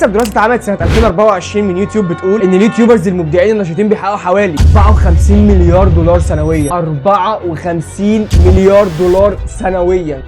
حسب دراسه اتعملت سنه 2024 من يوتيوب بتقول ان اليوتيوبرز المبدعين الناشطين بيحققوا حوالي 54 مليار دولار سنويا. 54 مليار دولار سنويا.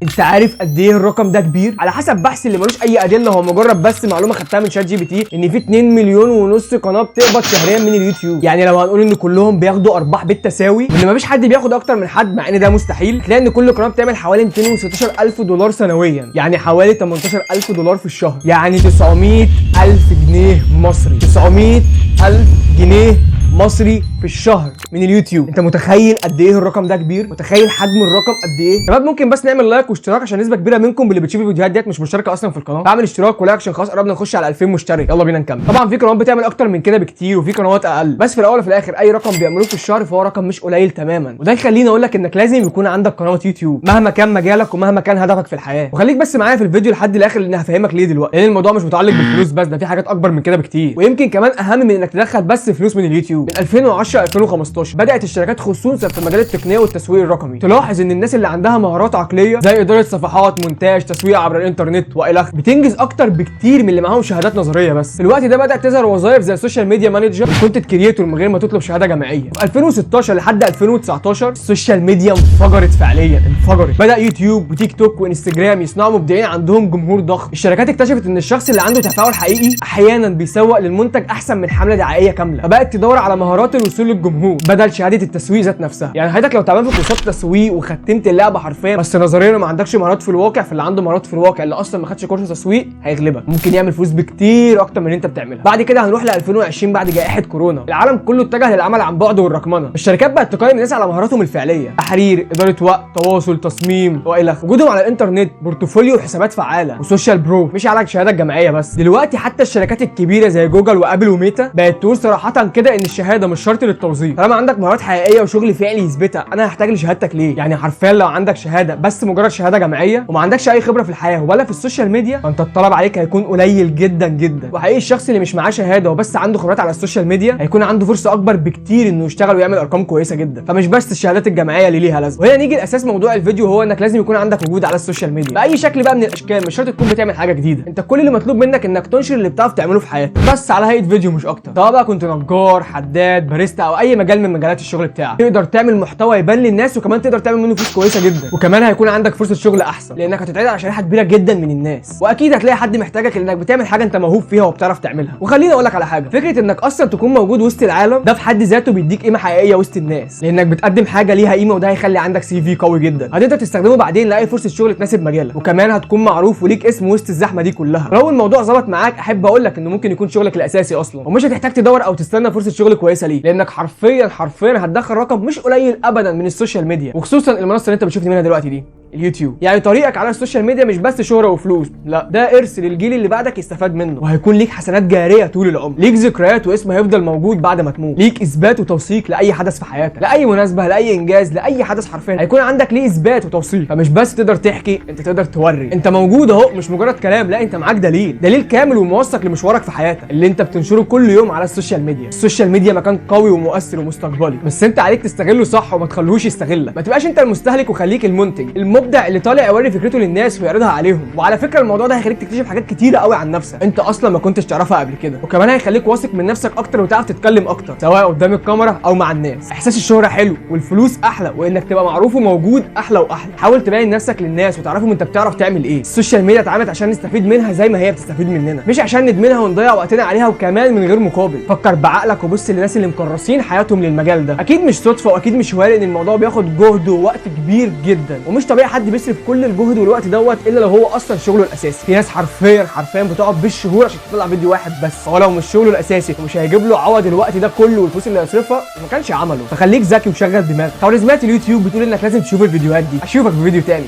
انت عارف قد ايه الرقم ده كبير؟ على حسب بحث اللي ملوش اي ادله، هو مجرد بس معلومه خدتها من شات جي بي تي، ان في 2 مليون ونص قناه بتقبض شهريا من اليوتيوب. يعني لو هنقول ان كلهم بياخدوا ارباح بالتساوي، وان مفيش حد بياخد اكتر من حد، مع ان ده مستحيل، تلاقي ان كل قناه بتعمل حوالي 216,000 دولار سنويا، يعني حوالي 18,000 دولار في الشهر، يعني 900,000 جنيه مصري. 900,000 جنيه مصري في الشهر من اليوتيوب. انت متخيل قد ايه الرقم ده كبير؟ متخيل حجم الرقم قد ايه؟ شباب ممكن بس نعمل لايك واشتراك عشان نسبه كبيره منكم اللي بتشوف الفيديوهات ديت مش مشتركه اصلا في القناه. فاعمل اشتراك ولايك عشان خلاص قربنا نخش على 2000 مشترك. يلا بينا نكمل. طبعا في قنوات بتعمل اكتر من كده بكتير وفي قنوات اقل، بس في الاول وفي الاخر اي رقم بيعملوه في الشهر فهو رقم مش قليل تماما. وده يخليني اقول لك انك لازم يكون عندك قناه يوتيوب مهما كان مجالك ومهما كان هدفك في الحياه. وخليك بس معايا في الفيديو لحد الاخر لان هفهمك ليه دلوقتي، لان الموضوع مش متعلق بالفلوس بس، ده في حاجات اكبر من كده بكتير، ويمكن كمان اهم من انك تدخل بس فلوس من اليوتيوب. من 2010 2015 بدات الشركات خصوصا في مجال التقنيه والتسويق الرقمي تلاحظ ان الناس اللي عندها مهارات عقليه زي اداره صفحات، مونتاج، تسويق عبر الانترنت والى اخره بتنجز اكتر بكتير من اللي معاهم شهادات نظريه بس. في الوقت ده بدات تظهر وظائف زي السوشيال ميديا مانجر وكونتنت كريتور من غير ما تطلب شهاده جامعيه. في 2016 لحد 2019 السوشيال ميديا انفجرت فعليا، انفجرت. بدا يوتيوب وتيك توك وانستجرام يصنعوا مبدعين عندهم جمهور ضخم. الشركات اكتشفت ان الشخص اللي عنده تفاعل حقيقي احيانا بيسوق للمنتج احسن من حمله دعائيه كامله، فبقت تدور على مهارات الوصول للجمهور بدل شهاده التسويق ذات نفسها. يعني حضرتك لو تعمل في كورسات تسويق وختمت اللعبه حرفيا بس نظريا ما عندكش مهارات في الواقع، فاللي عنده مهارات في الواقع اللي اصلا ما خدش كورس تسويق هيغلبك، ممكن يعمل فلوس بكتير اكتر من اللي انت بتعملها. بعد كده هنروح ل 2020 بعد جائحه كورونا، العالم كله اتجه للعمل عن بعد والرقمنه. الشركات بقت تقيم الناس على مهاراتهم الفعليه، تحرير، اداره وقت، تواصل، تصميم والى اخره. وجودهم على الانترنت، بورتفوليو وحسابات فعاله وسوشيال بروف، مش على شهادات جامعيه بس. دلوقتي حتى الشركات الكبيره زي جوجل وابل وميتا بقت تقول صراحه كده ان الشهاده مش شرط للتوظيف، طالما عندك مهارات حقيقيه وشغل فعلي يثبتها انا هحتاج لشهادتك ليه؟ يعني حرفيا لو عندك شهاده بس مجرد شهاده جامعيه وما عندكش اي خبره في الحياه ولا في السوشيال ميديا، فانت الطلب عليك هيكون قليل جدا جدا. وحقيقي الشخص اللي مش معاه شهاده وبس عنده خبرات على السوشيال ميديا هيكون عنده فرصه اكبر بكتير انه يشتغل ويعمل ارقام كويسه جدا. فمش بس الشهادات الجامعيه اللي ليها لازمه. وهنا نيجي لاساس موضوع الفيديو، هو انك لازم يكون عندك وجود على السوشيال ميديا باي شكل بقى من الاشكال، مش شرط تكون بتعمل حاجه جديده، انت كل اللي مطلوب منك انك تنشر اللي بتعرف تعمله في حياتك بس على هيئه فيديو مش اكتر. سواء بقى كنت نجار، حداد، باريستا او اي مجال من مجالات الشغل بتاعك، تقدر تعمل محتوى يبان للناس وكمان تقدر تعمل منه فلوس كويسه جدا، وكمان هيكون عندك فرصه شغل احسن لانك هتتعرض على شريحه كبيره جدا من الناس، واكيد هتلاقي حد محتاجك لانك بتعمل حاجه انت موهوب فيها وبتعرف تعملها. وخليني اقول لك على حاجه، فكره انك اصلا تكون موجود وسط العالم ده في حد ذاته بيديك قيمه حقيقيه وسط الناس، لانك بتقدم حاجه ليها قيمه، وده هيخلي عندك سي في قوي جدا هتقدر تستخدمه بعدين لاي فرصه شغل تناسب مجالك، وكمان هتكون معروف وليك اسم وسط الزحمه دي كلها. لو الموضوع ظبط معاك احب اقول لك انه ممكن يكون شغلك الاساسي اصلا، ومش هتحتاج تدور او تستنى فرصه شغل كويسه ليه، لانك حرفيا هتدخل رقم مش قليل ابدا من السوشيال ميديا، وخصوصا المنصه اللي انت بتشوفني منها دلوقتي دي، اليوتيوب. يعني طريقك على السوشيال ميديا مش بس شهرة وفلوس، لا ده ارث للجيل اللي بعدك يستفاد منه، وهيكون ليك حسنات جارية طول العمر، ليك ذكريات واسم هيفضل موجود بعد ما تموت، ليك اثبات وتوثيق لاي حدث في حياتك، لاي مناسبة، لاي انجاز، لاي حدث حرفيا هيكون عندك ليه اثبات وتوثيق. فمش بس تقدر تحكي، انت تقدر توري، انت موجود اهو، مش مجرد كلام، لا انت معاك دليل كامل وموثق لمشوارك في حياتك اللي انت بتنشره كل يوم على السوشيال ميديا. السوشيال ميديا مكان قوي ومؤثر ومستقبلي، بس انت عليك تستغله صح وما تخلوش يستغلك، ما تبقاش انت المستهلك وخليك المنتج المبدع اللي طالع يوري فكرته للناس ويعرضها عليهم. وعلى فكره الموضوع ده هيخليك تكتشف حاجات كتيره قوي عن نفسك انت اصلا ما كنتش تعرفها قبل كده، وكمان هيخليك واثق من نفسك اكتر وتعرف تتكلم اكتر سواء قدام الكاميرا او مع الناس. احساس الشهره حلو والفلوس احلى، وانك تبقى معروف وموجود احلى واحلى. حاول تبين نفسك للناس وتعرفهم انت بتعرف تعمل ايه. السوشيال ميديا اتعملت عشان نستفيد منها زي ما هي بتستفيد مننا، مش عشان ندمنها ونضيع وقتنا عليها وكمان من غير مقابل. فكر بعقلك وبص للناس اللي مكرسين حياتهم للمجال ده، اكيد مش صدفه واكيد مش وارد ان الموضوع بياخد جهد ووقت كبير جدا، ومش طبيعي حد بيصرف كل الجهد والوقت دوت الا لو هو اصلا شغله الاساسي. في ناس حرفيا بتقعد بالشهور عشان تطلع فيديو واحد بس، هو لو مش شغله الاساسي ومش هيجيب له عوض الوقت ده كله والفلوس اللي هيصرفها ما كانش عمله. فخليك ذكي وشغل دماغك. خوارزميات اليوتيوب بتقول انك لازم تشوف الفيديوهات دي. اشوفك في فيديو تاني،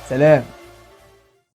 سلام.